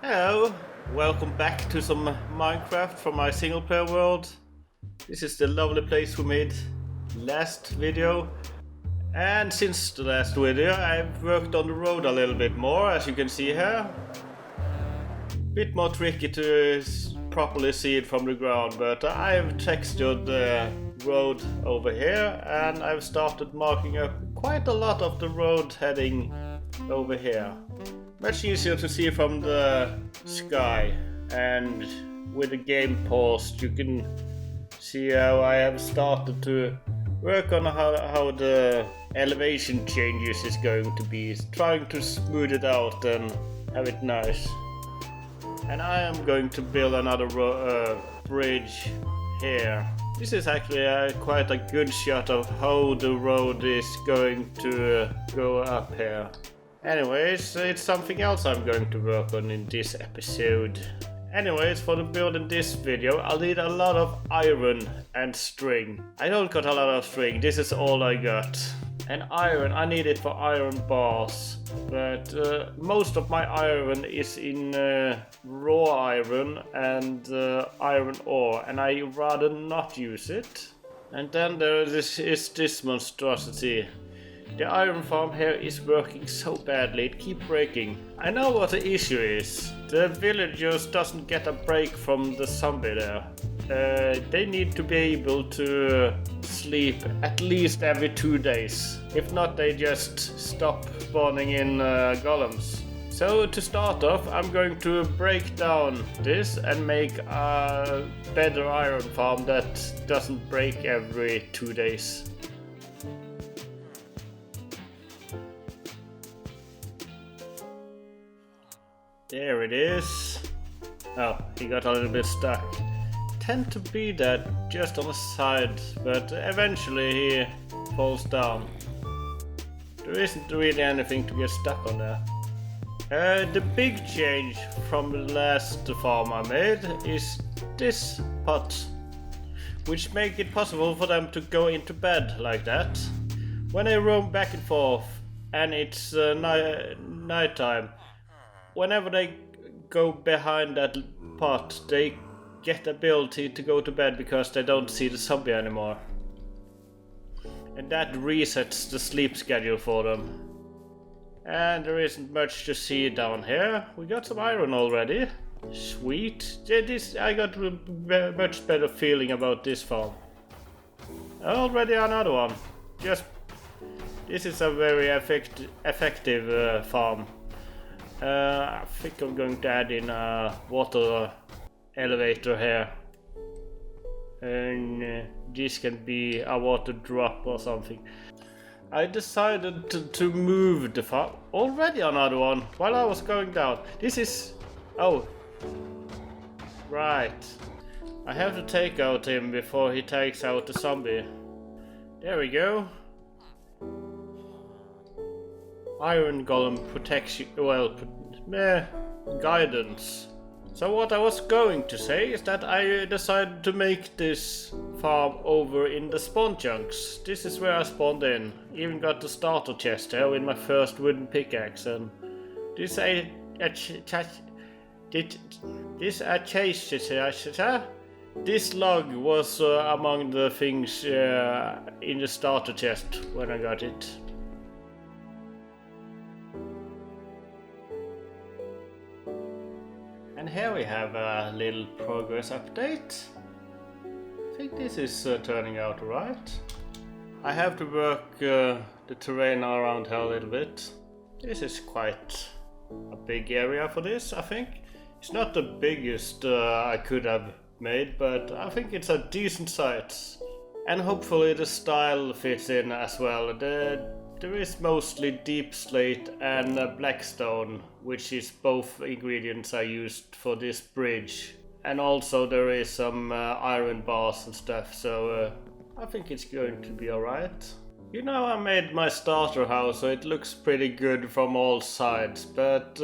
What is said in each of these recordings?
Hello, welcome back to some Minecraft from my single player world. This is the lovely place we made last video. And since the last video I've worked on the road a little bit more, as you can see here. Bit more tricky to properly see it from the ground, but I've textured the road over here and I've started marking up quite a lot of the road heading over here. Much easier to see from the sky, and with the game paused you can see how I have started to work on how the elevation changes is going to be, trying to smooth it out and have it nice. And I am going to build another bridge here. This is actually quite a good shot of how the road is going to go up here. Anyways, it's something else I'm going to work on in this episode. Anyways, for the build in this video, I'll need a lot of iron and string. I don't got a lot of string, this is all I got. And iron, I need it for iron bars. But most of my iron is in raw iron and iron ore, and I rather not use it. And then there is this monstrosity. The iron farm here is working so badly, it keeps breaking. I know what the issue is. The villagers doesn't get a break from the zombie there. They need to be able to sleep at least every 2 days. If not, they just stop spawning in golems. So to start off, I'm going to break down this and make a better iron farm that doesn't break every 2 days. There it is. Oh, he got a little bit stuck. Tend to be that just on the side, but eventually he falls down. There isn't really anything to get stuck on there. The big change from the last farm I made is this pot, which make it possible for them to go into bed like that. When they roam back and forth and it's night time, whenever they go behind that pot, they get the ability to go to bed because they don't see the zombie anymore. And that resets the sleep schedule for them. And there isn't much to see down here. We got some iron already. Sweet. I got a much better feeling about this farm. Already another one. This is a very effective farm. I think I'm going to add in a water elevator here, and this can be a water drop or something. I decided to move the farm. Already another one while I was going down. This is... oh, right. I have to take out him before he takes out the zombie. There we go. Iron Golem protection, guidance. So what I was going to say is that I decided to make this farm over in the spawn chunks. This is where I spawned in. Even got the starter chest here with my first wooden pickaxe, and this log was among the things in the starter chest when I got it. And here we have a little progress update. I think this is turning out right. I have to work the terrain around here a little bit. This is quite a big area for this, I think. It's not the biggest I could have made, but I think it's a decent size. And hopefully the style fits in as well. There is mostly deep slate and blackstone, which is both ingredients I used for this bridge. And also there is some iron bars and stuff, so I think it's going to be alright. You know, I made my starter house, so it looks pretty good from all sides, but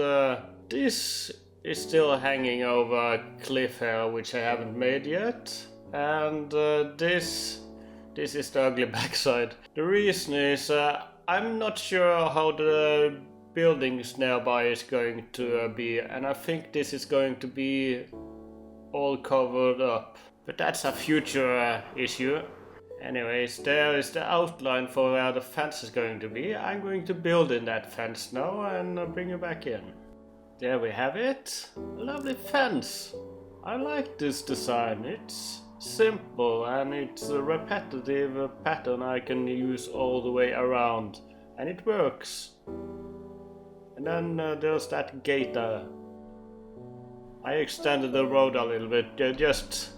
this is still hanging over a cliff here, which I haven't made yet. And this is the ugly backside. The reason is I'm not sure how the buildings nearby is going to be, and I think this is going to be all covered up. But that's a future issue. Anyways, there is the outline for where the fence is going to be. I'm going to build in that fence now and bring you back in. There we have it. A lovely fence. I like this design. It's simple and it's a repetitive pattern I can use all the way around. And it works. And then there's that gate there. I extended the road a little bit, just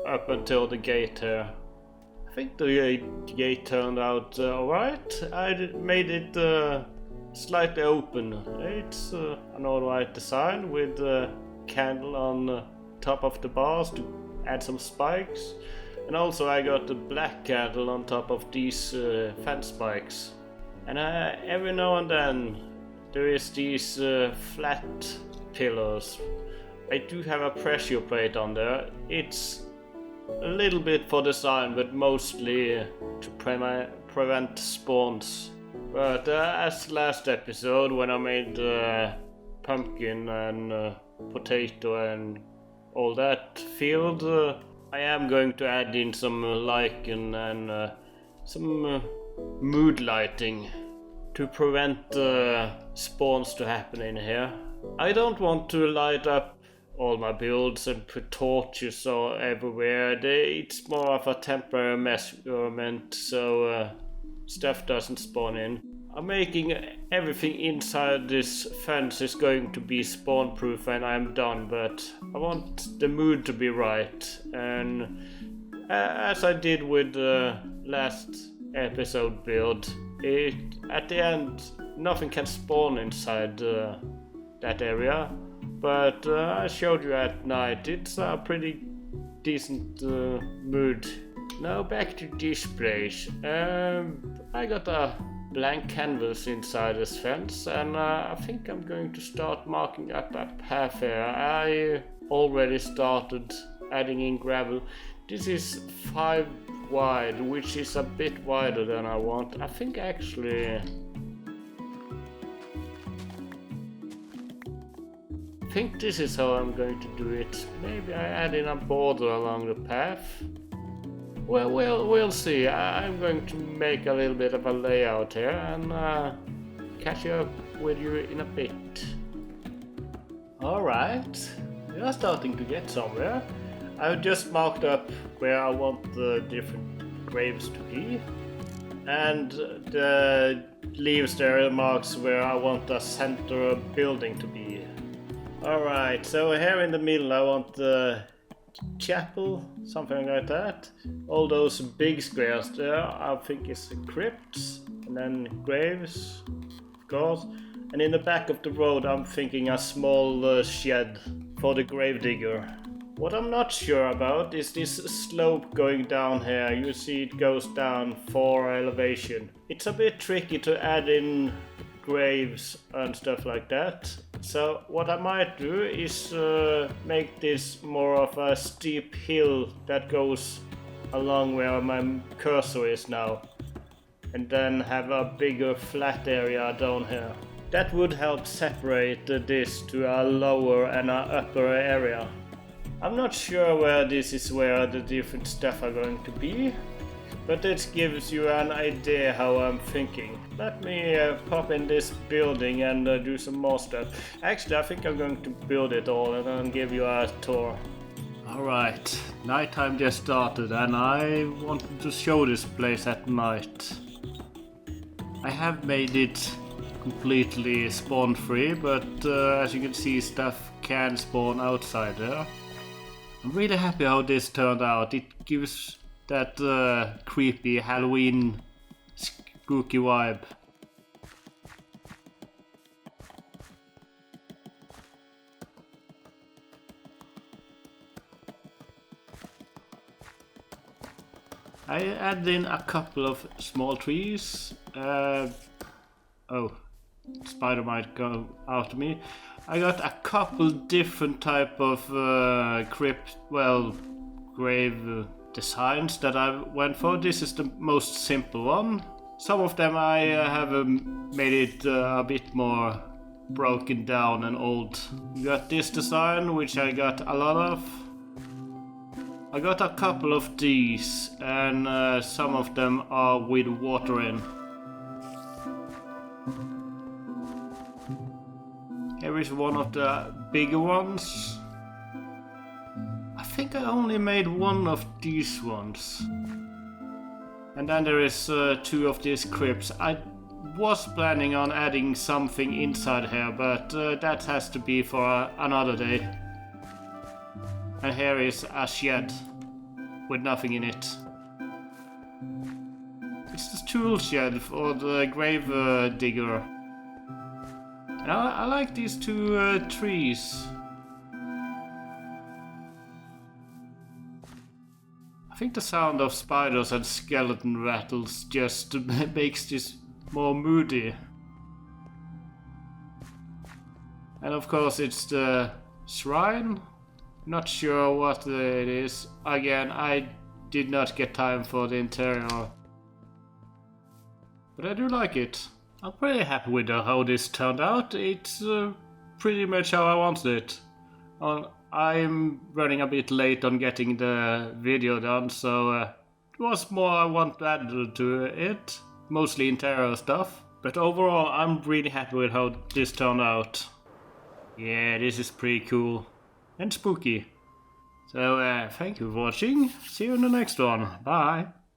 up until the gate here. I think the gate turned out alright. I made it slightly open. It's an alright design with a candle on top of the bars to add some spikes. And also I got the black candle on top of these fence spikes. And every now and then there is these flat pillars. I do have a pressure plate on there. It's a little bit for design, but mostly to prevent spawns. But as last episode, when I made pumpkin and potato and all that field, I am going to add in some lichen and some mood lighting to prevent spawns to happen in here. I don't want to light up all my builds and put torches everywhere. It's more of a temporary measurement so stuff doesn't spawn in. I'm making everything inside this fence is going to be spawn proof when I'm done, but I want the mood to be right. And as I did with the last episode build, at the end nothing can spawn inside that area. But I showed you at night, it's a pretty decent mood. Now back to this place. I got a blank canvas inside this fence and I think I'm going to start marking up a path here. I already started adding in gravel. This is 5 wide, which is a bit wider than I want. I think actually... I think this is how I'm going to do it. Maybe I add in a border along the path. Well, we'll see. I'm going to make a little bit of a layout here and catch up with you in a bit. Alright, we are starting to get somewhere. I've just marked up where I want the different graves to be. And the leaves there marks where I the center building to be. Alright, so here in the middle I want the chapel, something like that. All those big squares there I think is crypts, and then graves, of course. And in the back of the road I'm thinking a small shed for the gravedigger. What I'm not sure about is this slope going down here. You see it goes down 4 elevation. It's a bit tricky to add in graves and stuff like that. So what I might do is make this more of a steep hill that goes along where my cursor is now, and then have a bigger flat area down here. That would help separate this to a lower and a upper area. I'm not sure where this is where the different stuff are going to be, but it gives you an idea how I'm thinking. Let me pop in this building and do some more stuff. Actually, I think I'm going to build it all and then give you a tour. Alright, nighttime just started and I wanted to show this place at night. I have made it completely spawn free, but as you can see, stuff can spawn outside there. I'm really happy how this turned out. It gives that creepy Halloween spooky vibe. I added in a couple of small trees. Oh, spider might go after me. I got a couple different type of grave designs that I went for. This is the most simple one. Some of them I have made it a bit more broken down and old. You got this design, which I got a lot of. I got a couple of these, and some of them are with water in. Here is one of the bigger ones. I think I only made one of these ones. And then there is two of these crypts. I was planning on adding something inside here, but that has to be for another day. And here is a shed with nothing in it. It's the tool shed for the grave digger. And I like these two trees. I think the sound of spiders and skeleton rattles just makes this more moody. And of course it's the shrine. Not sure what it is. Again, I did not get time for the interior. But I do like it. I'm pretty happy with how this turned out. It's pretty much how I wanted it. I'm running a bit late on getting the video done, so it was more I want added to it. Mostly interior stuff. But overall, I'm really happy with how this turned out. Yeah, this is pretty cool. And spooky. So thank you for watching. See you in the next one. Bye.